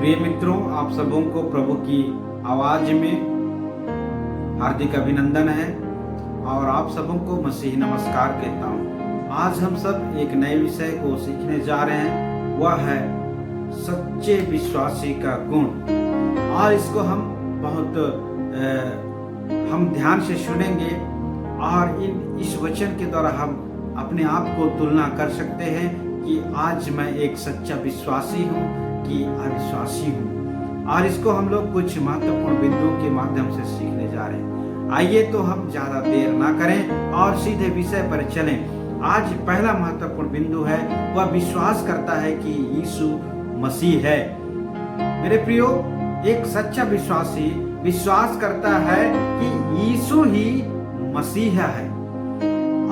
प्रिय मित्रों, आप सबों को प्रभु की आवाज में हार्दिक अभिनंदन है और आप सबों को मसीह नमस्कार कहता हूँ। आज हम सब एक नए विषय को सीखने जा रहे हैं, वह है सच्चे विश्वासी का गुण। और इसको हम हम ध्यान से सुनेंगे और इस वचन के द्वारा हम अपने आप को तुलना कर सकते हैं कि आज मैं एक सच्चा विश्वासी हूँ कि अविश्वासी हूँ। और इसको हम लोग कुछ महत्वपूर्ण बिंदुओं के माध्यम से सीखने जा रहे हैं। आइए तो हम ज्यादा देर ना करें और सीधे विषय पर चलें। आज पहला महत्वपूर्ण बिंदु है, वह विश्वास करता है कि यीशु मसीह है। मेरे प्रियो, एक सच्चा विश्वासी विश्वास करता है कि यीशु ही मसीहा है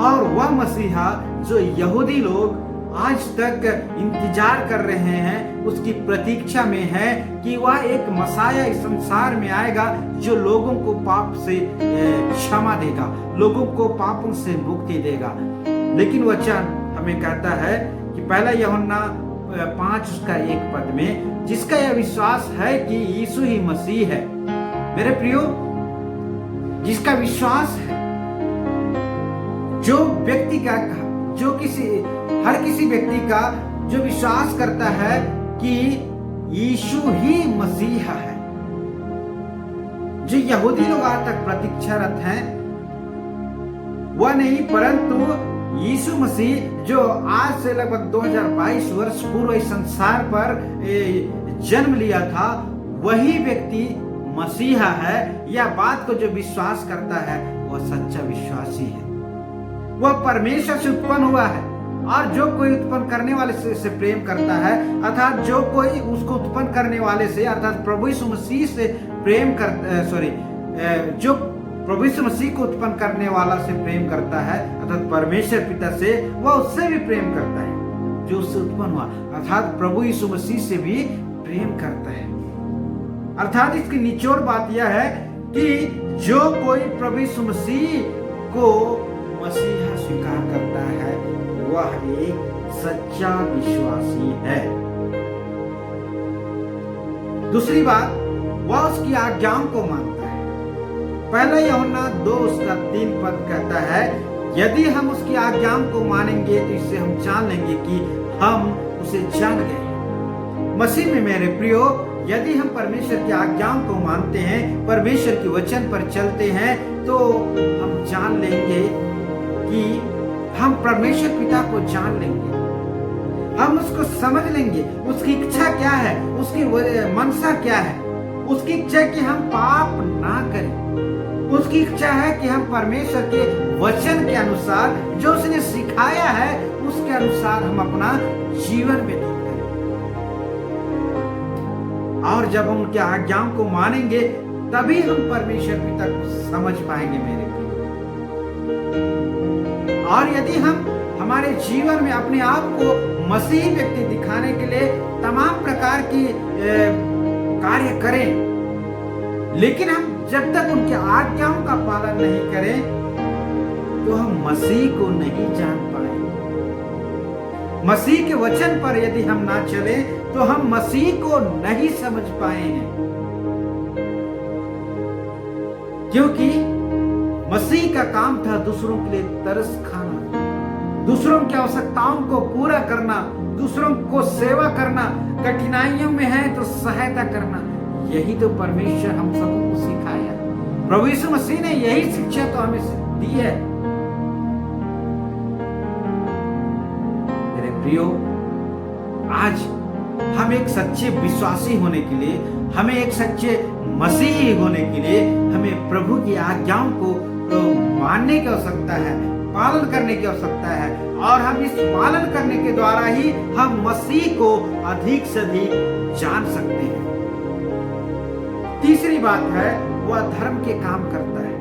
और वह मसीहा जो यहूदी लोग आज तक इंतजार कर रहे हैं, उसकी प्रतीक्षा में है कि वह एक मसाया इस संसार में आएगा जो लोगों को पाप से क्षमा देगा, लोगों को पापों से मुक्ति देगा। लेकिन वचन हमें कहता है कि पहला यूहन्ना 5:1 में, जिसका यह विश्वास है कि यीशु ही मसीह है। मेरे प्रियो, जिसका विश्वास है, जो व्यक्ति का हर किसी व्यक्ति का जो विश्वास करता है कि यीशु ही मसीहा है। जो यहूदी लोग आज तक प्रतीक्षारत हैं, वह नहीं, परंतु यीशु मसीह जो आज से लगभग 2022 वर्ष पूर्व इस संसार पर जन्म लिया था, वही व्यक्ति मसीहा है। यह बात को जो विश्वास करता है वह सच्चा विश्वासी है। वह परमेश्वर से उत्पन्न हुआ है और जो कोई उत्पन्न करने वाले से प्रेम करता है, अर्थात जो कोई उसको उत्पन्न करने वाले से, अर्थात प्रभु यीशु मसीह से प्रेम जो प्रभु यीशु मसीह को उत्पन्न करने वाला से प्रेम करता है, अर्थात परमेश्वर पिता से, वह उससे भी प्रेम करता है जो उससे उत्पन्न हुआ, अर्थात प्रभु यीशु मसीह से भी प्रेम करता है। अर्थात इसकी निचोड़ बात यह है कि जो कोई प्रभु यीशु मसीह को मसीहा स्वीकार करता है, वह एक सच्चा विश्वासी है। दूसरी बात, वह उसकी आज्ञाओं को मानता है। पहला यूहन्ना 2:3 कहता है, यदि हम उसकी आज्ञाओं को मानेंगे तो इससे हम जान लेंगे कि हम उसे जान गए। मसीह में मेरे प्रियो, यदि हम परमेश्वर की आज्ञाओं को मानते हैं, परमेश्वर के वचन पर चलते हैं, तो हम जान लेंगे कि हम परमेश्वर पिता को जान लेंगे, हम उसको समझ लेंगे। उसकी इच्छा क्या है, उसकी मनसा क्या है। उसकी इच्छा है कि हम पाप ना करें। उसकी इच्छा है कि हम परमेश्वर के वचन के अनुसार, जो उसने सिखाया है, उसके अनुसार हम अपना जीवन व्यतीत करें। और जब हम उनके आज्ञाओं को मानेंगे, तभी हम परमेश्वर पिता को समझ पाएंगे मेरे प्रिय। और यदि हम हमारे जीवन में अपने आप को मसीही व्यक्ति दिखाने के लिए तमाम प्रकार की कार्य करें, लेकिन हम जब तक उनकी आज्ञाओं का पालन नहीं करें, तो हम मसीह को नहीं जान पाएंगे। मसीह के वचन पर यदि हम ना चले, तो हम मसीह को नहीं समझ पाएंगे। क्योंकि मसीह का काम था दूसरों के लिए तरस खाना, दूसरों की आवश्यकताओं को पूरा करना, दूसरों को सेवा करना, कठिनाइयों में है तो सहायता करना। यही तो परमेश्वर हम सबको को सिखाया। प्रभु यीशु मसीह ने यही शिक्षा तो हमें दी है। मेरे प्रियो, आज हम एक सच्चे विश्वासी होने के लिए, हमें एक सच्चे मसीही होने के लिए, हमें प्रभु की आज्ञाओं को मानने की आवश्यकता है, पालन करने की आवश्यकता है। और हम इस पालन करने के द्वारा ही हम मसीह को अधिक से अधिक जान सकते हैं। तीसरी बात है, वह धर्म के काम करता है।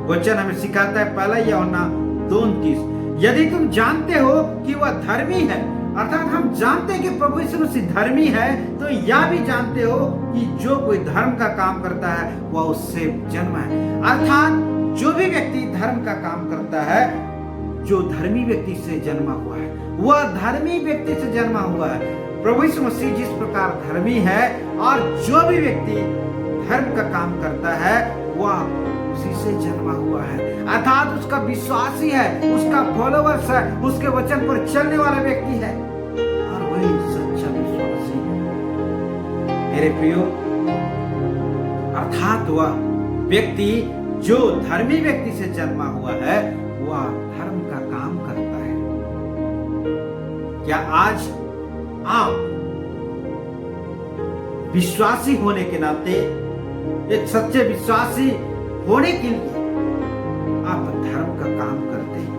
वचन हमें सिखाता है, पहला यूहन्ना 2:29, यदि तुम जानते हो कि वह धर्मी है, अर्थात हम जानते हैं कि प्रभु यीशु मसीह धर्मी है, तो यह भी जानते हो कि जो कोई धर्म का काम करता है वह उससे जन्मा है। अर्थात जो भी व्यक्ति धर्म का काम करता है, जो धर्मी व्यक्ति से जन्मा हुआ है, वह धर्मी व्यक्ति से जन्मा हुआ है। प्रभु यीशु मसीह जिस प्रकार धर्मी है और जो भी व्यक्ति धर्म का काम करता है वह उसी से जन्मा हुआ है, अर्थात उसका विश्वासी है, उसका फॉलोवर्स है, उसके वचन पर चलने वाला व्यक्ति है और वही सच्चा विश्वासी है। मेरे प्रियो, अर्थात वह व्यक्ति जो धर्मी व्यक्ति से जन्मा हुआ है वह धर्म का काम करता है। क्या आज आप विश्वासी होने के नाते, एक सच्चे विश्वासी होने के लिए आप धर्म का काम करते हैं?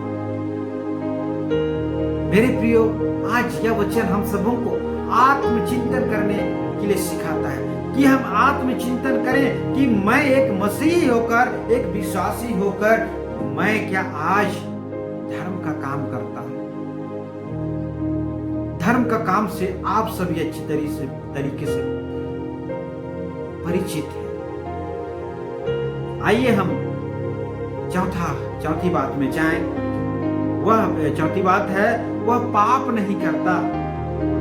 मेरे प्रियो, आज यह वचन हम सबों को आत्मचिंतन करने के लिए सिखाता है कि हम आत्मचिंतन करें कि मैं एक मसीही होकर, एक विश्वासी होकर, मैं क्या आज धर्म का काम करता हूं? धर्म का काम से आप सभी अच्छी तरीके से परिचित हैं। आइए हम चौथी बात में जाएं। वह चौथी बात है, वह पाप नहीं करता।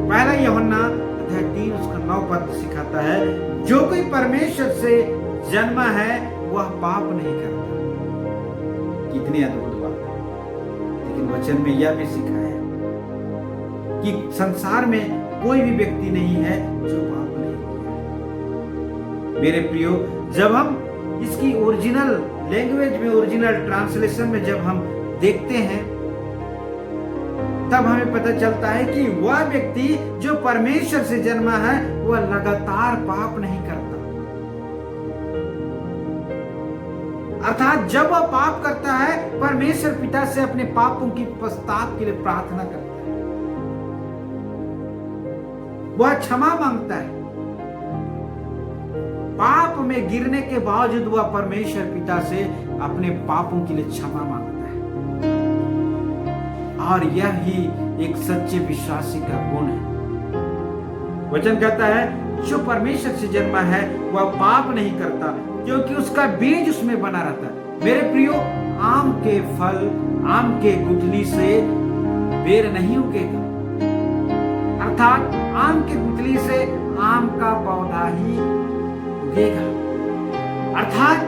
पहला यूहन्ना अध्याय 3 उसका 9 पद सिखाता है, जो कोई परमेश्वर से जन्मा है वह पाप नहीं करता। कितनी अद्भुत बात है। लेकिन वचन में यह भी सिखाया है कि संसार में कोई भी व्यक्ति नहीं है जो पाप नहीं किया। मेरे प्रियो, जब हम इसकी ओरिजिनल लैंग्वेज में, ओरिजिनल ट्रांसलेशन में जब हम देखते हैं तब हमें पता चलता है कि वह व्यक्ति जो परमेश्वर से जन्मा है वह लगातार पाप नहीं करता। अर्थात जब वह पाप करता है, परमेश्वर पिता से अपने पापों की पश्चाताप के लिए प्रार्थना करता है, वह क्षमा मांगता है। पाप में गिरने के बावजूद वह परमेश्वर पिता से अपने पापों के लिए क्षमा मांगता है। और यह ही एक सच्चे विश्वासी का गुण है। वचन कहता है, जो परमेश्वर से जन्मा है वह पाप नहीं करता, क्योंकि उसका बीज उसमें बना रहता है। मेरे प्रियो, आम के फल, आम के गुठली से बेर नहीं उगेगा, अर्थात आम के गुठली से आम का पौधा ही उगेगा। अर्थात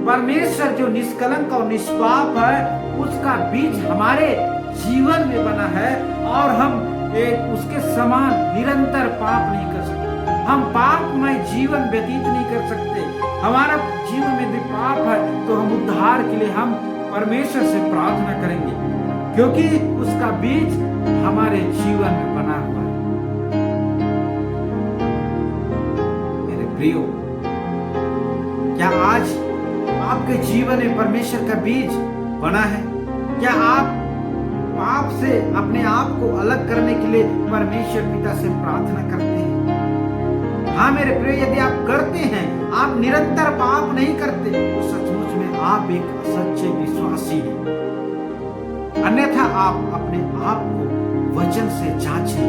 परमेश्वर जो निष्कलंक और निष्पाप है, उसका बीज हमारे जीवन में बना है और हम एक उसके समान निरंतर पाप नहीं कर सकते। हम पापमय जीवन व्यतीत नहीं कर सकते। हमारा जीवन में भी पाप है तो हम उद्धार के लिए हम परमेश्वर से प्रार्थना करेंगे, क्योंकि उसका बीज हमारे जीवन में बना हुआ है। मेरे प्रियो, क्या आज आपके जीवन में परमेश्वर का बीज बना है? क्या आप पाप से अपने आप को अलग करने के लिए परमेश्वर पिता से प्रार्थना करते हैं? हाँ मेरे प्रिय, यदि आप करते हैं, आप निरंतर पाप नहीं करते, तो सचमुच में आप एक सच्चे विश्वासी हैं। अन्यथा आप अपने आप को वचन से जांचें।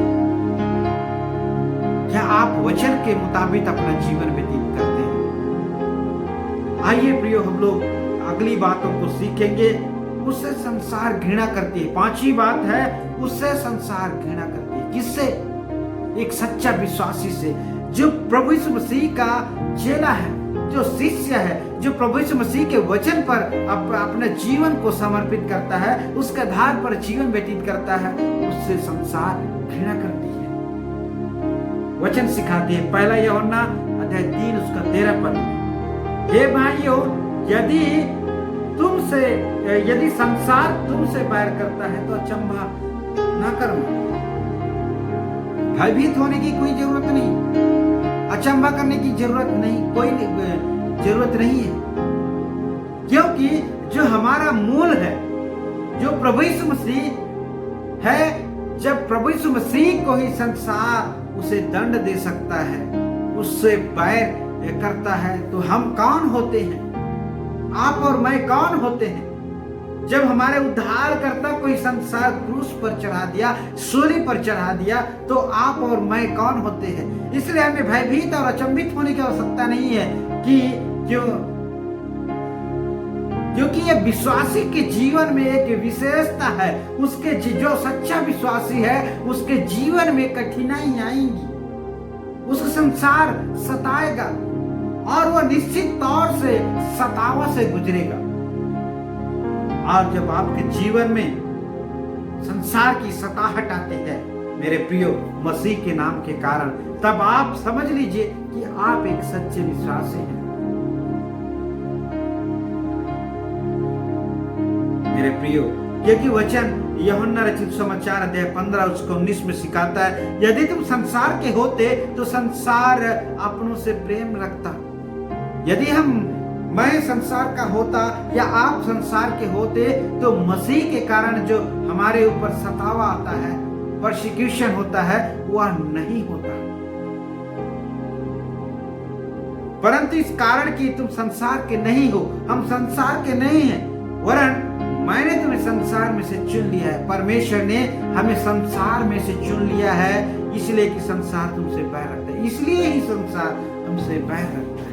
क्या आप वचन के मुताबिक अपना जीवन व्यतीत करते हैं? आइए प्रियो, हम लोग अगली बातों को सीखेंगे। उससे संसार घृणा करती है। पांचवी बात है, उससे संसार घृणा करती है। किससे? एक सच्चा विश्वासी से, जो प्रभु यीशु मसीह का चेला है, जो शिष्य है, जो प्रभु यीशु मसीह के वचन पर अपने जीवन को समर्पित करता है, उसके आधार पर जीवन व्यतीत करता है, उससे संसार घृणा करती है। वचन सिखाते हैं, पहला यूहन्ना अध्याय 3 उसका 13 पद, हे भाइयों, यदि संसार तुमसे बैर करता है तो अचंभा ना करना। भयभीत होने की कोई जरूरत नहीं, अचंभा करने की जरूरत नहीं, कोई जरूरत नहीं है, क्योंकि जो हमारा मूल है, जो प्रभु यीशु मसीह है, जब प्रभु यीशु मसीह को ही संसार उसे दंड दे सकता है, उससे बैर करता है, तो हम कौन होते हैं? आप और मैं कौन होते हैं? जब हमारे उद्धारकर्ता को संसार क्रूस पर चढ़ा दिया, सूली पर चढ़ा दिया, तो आप और मैं कौन होते हैं? इसलिए हमें भयभीत और अचंभित होने की आवश्यकता नहीं है कि क्योंकि ये विश्वासी के जीवन में एक विशेषता है। उसके जो सच्चा विश्वासी है उसके जीवन में कठिनाई आएंगी, उसका संसार सताएगा और वह निश्चित तौर से सतावा से गुजरेगा। और जब आपके जीवन में संसार की सताहट आती है मेरे प्रियो मसीह के नाम के कारण, तब आप समझ लीजिए कि आप एक सच्चे विश्वासी हैं। मेरे प्रियो क्योंकि वचन यूहन्ना रचित समाचार अध्याय 15 उसको 19 में सिखाता है, यदि तुम संसार के होते तो संसार अपनों से प्रेम रखता। यदि मैं संसार का होता या आप संसार के होते तो मसीह के कारण जो हमारे ऊपर सतावा आता है, परसिक्यूशन होता है, वह नहीं होता। परंतु इस कारण कि तुम संसार के नहीं हो, हम संसार के नहीं हैं, वरन मैंने तुम्हें संसार में से चुन लिया है। परमेश्वर ने हमें संसार में से चुन लिया है, इसलिए कि संसार तुमसे बैर रखता है। इसलिए ही संसार हमसे बैर रखता है।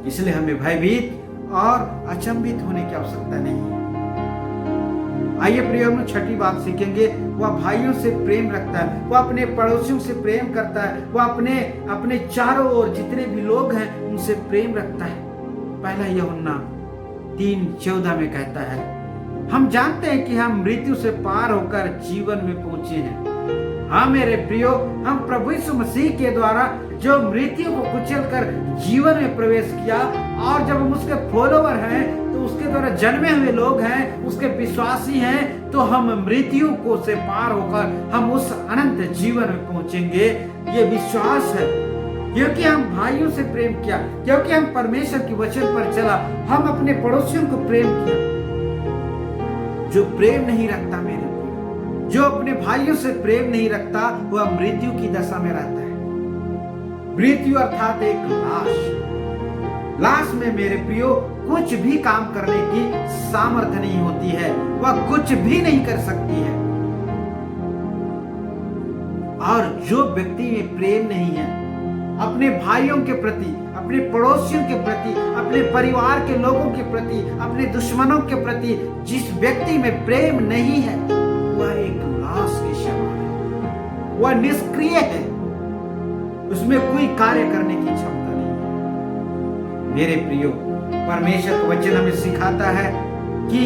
इसलिए हमें भयभीत और अचंभित होने की आवश्यकता नहीं है। आइए प्रियो, हम छठी बात सीखेंगे। वह भाइयों से प्रेम रखता है, वह अपने पड़ोसियों से प्रेम करता है, वह अपने चारों ओर जितने भी लोग हैं उनसे प्रेम रखता है। पहला यूहन्ना 3:14 में कहता है, हम जानते हैं कि हम मृत्यु से पार होकर जीवन में पहुंचे हैं। हाँ मेरे प्रियो, हम प्रभु यीशु मसीह के द्वारा जो मृत्यु को कुचलकर जीवन में प्रवेश किया, और जब हम उसके फॉलोवर हैं तो उसके द्वारा जन्मे हुए लोग हैं, उसके विश्वासी हैं, तो हम मृत्यु को से पार होकर हम उस अनंत जीवन में पहुंचेंगे। ये विश्वास है क्योंकि हम भाइयों से प्रेम किया, क्योंकि हम परमेश्वर के वचन पर चला, हम अपने पड़ोसियों को प्रेम किया। जो प्रेम नहीं रखता मेरे प्रियो, जो अपने भाइयों से प्रेम नहीं रखता, वह मृत्यु की दशा में रहता है। मृत्यु अर्थात एक लाश में मेरे प्रियो कुछ भी काम करने की सामर्थ्य नहीं होती है, वह कुछ भी नहीं कर सकती है। और जो व्यक्ति में प्रेम नहीं है अपने भाइयों के प्रति, अपने पड़ोसियों के प्रति, अपने परिवार के लोगों के प्रति, अपने दुश्मनों के प्रति, जिस व्यक्ति में प्रेम नहीं है वह एक लाश के समान है, वह निष्क्रिय है, उसमें कोई कार्य करने की क्षमता नहीं है। मेरे प्रियो, परमेश्वर का वचन हमें सिखाता है कि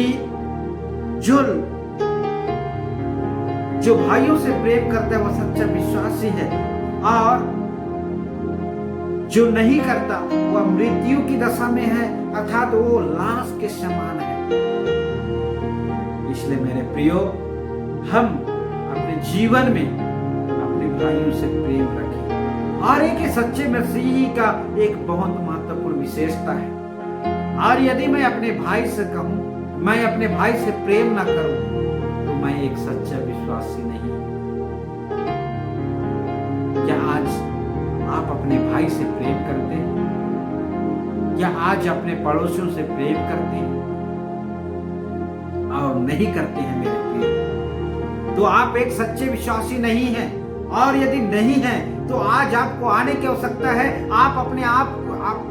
जो भाइयों से प्रेम करता है वह सच्चा विश्वासी है, और जो नहीं करता वह मृत्यु की दशा में है, अर्थात वो लाश के समान है। इसलिए मेरे प्रियो, हम अपने जीवन में अपने भाइयों से प्रेम रखें। और एक सच्चे मसीही का एक बहुत महत्वपूर्ण विशेषता है। और यदि मैं अपने भाई से कहूं मैं अपने भाई से प्रेम ना करूं तो मैं एक सच्चा विश्वासी नहीं। क्या आज आप अपने भाई से प्रेम करते हैं? क्या आज अपने पड़ोसियों से प्रेम करते हैं? और नहीं करते हैं मेरे प्रिय, तो आप एक सच्चे विश्वासी नहीं हैं। और यदि नहीं है तो आज आपको आने की आवश्यकता है। आप अपने आप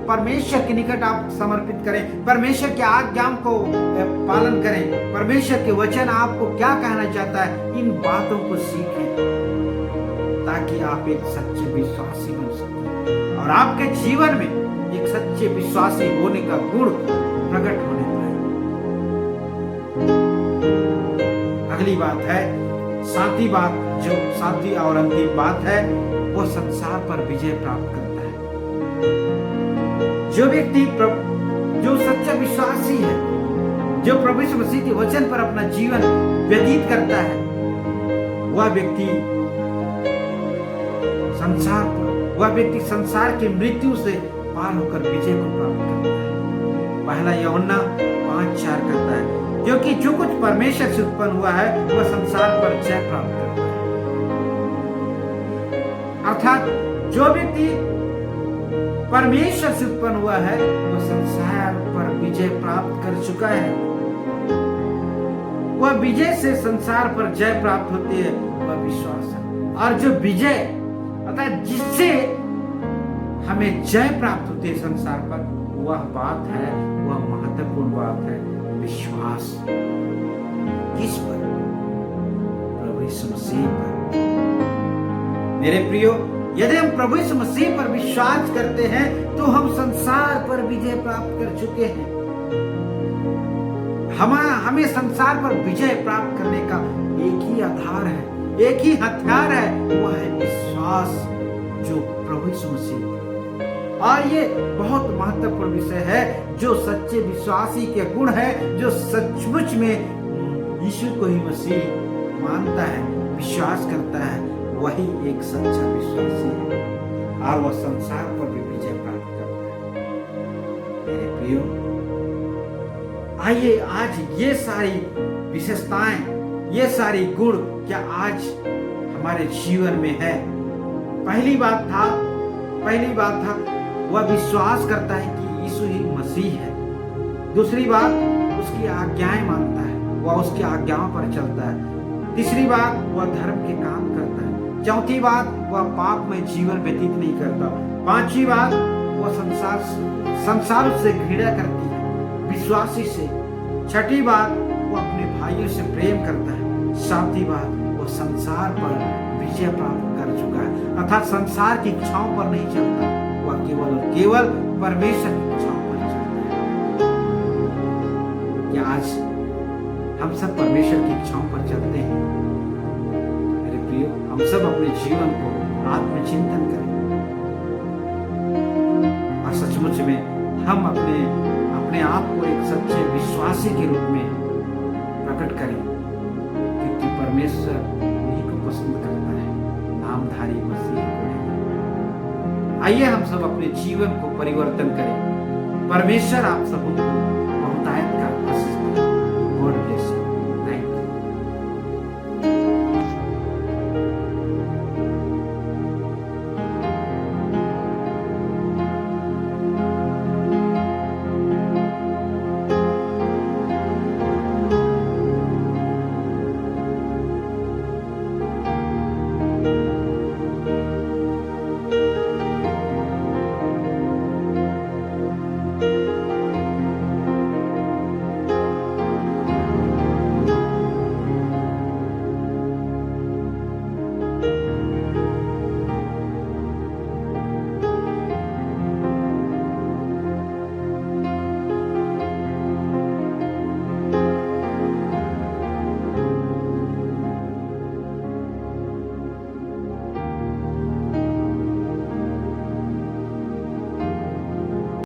परमेश्वर के निकट आप समर्पित करें, परमेश्वर के आज्ञा को पालन करें, परमेश्वर के वचन आपको क्या कहना चाहता है, इन बातों को सीखें, ताकि आप एक सच्चे विश्वासी बन सकें और आपके जीवन में एक सच्चे विश्वासी होने का गुण प्रकट होने पाए। अगली बात है, सातवीं बात, जो सातवीं और अंतिम बात है, वो संसार पर विजय प्राप्त करता है। जो व्यक्ति जो सच्चा विश्वासी है, जो प्रभु यीशु मसीह के वचन पर अपना जीवन व्यतीत करता है, वह व्यक्ति संसार की मृत्यु से पार होकर विजय को प्राप्त करता है। पहला यूहन्ना 5:4 कहता है, क्योंकि जो कुछ परमेश्वर से उत्पन्न हुआ है वह संसार पर जय प्राप्त करता है। अर्थात जो व्यक्ति परमेश्वर से उत्पन्न हुआ है वह संसार पर विजय प्राप्त कर चुका है। वह विजय से संसार पर जय प्राप्त होती है, वह विश्वास है। और जो विजय अर्थात जिससे हमें जय प्राप्त होती है संसार पर, वह बात है, वह महत्वपूर्ण बात है, विश्वास। किस पर? प्रभु यीशु मसीह पर। मेरे प्रियो, यदि हम प्रभु यीशु मसीह पर विश्वास करते हैं तो हम संसार पर विजय प्राप्त कर चुके हैं। हमें संसार पर विजय प्राप्त करने का एक ही आधार है, एक ही हथियार है, वह है विश्वास, जो प्रभु यीशु मसीह। और ये बहुत महत्वपूर्ण विषय है, जो सच्चे विश्वासी के गुण है, जो सचमुच में यीशु को ही मसीह मानता है, विश्वास करता है, वही एक सच्चा विश्वासी है और वह संसार पर भी विजय प्राप्त करता है। मेरे प्रियो, आइए आज ये सारी विशेषताएं, ये सारी गुण क्या आज हमारे जीवन में है? पहली बात था वह विश्वास करता है कि यीशु ही मसीह है। दूसरी बात, उसकी आज्ञाएं मानता है, वह उसकी आज्ञाओं पर चलता है। तीसरी बात, वह धर्म के काम करता है। चौथी बात, वह पाप में जीवन व्यतीत नहीं करता। पांचवी बात, वह संसार से घृणा करती है, विश्वासी से। छठी बात, वह अपने भाइयों से प्रेम करता है। सातवीं बात, वह संसार पर विजय प्राप्त कर चुका है, अर्थात संसार की इच्छाओं पर नहीं चलता, वह केवल और केवल परमेश्वर की इच्छाओं पर चलता है। क्या आज हम सब परमेश्वर की इच्छाओं पर चलते हैं? मेरे प्रियो, हम सब अपने जीवन को आत्मचिंतन करें और सचमुच में हम अपने आप को एक सच्चे विश्वासी के रूप में प्रकट करें, क्योंकि परमेश्वर उन्हीं को पसंद करता है, नामधारी मसीह को नहीं। आइए हम सब अपने जीवन को परिवर्तन करें। परमेश्वर आप सबको बहुतायत का आशीष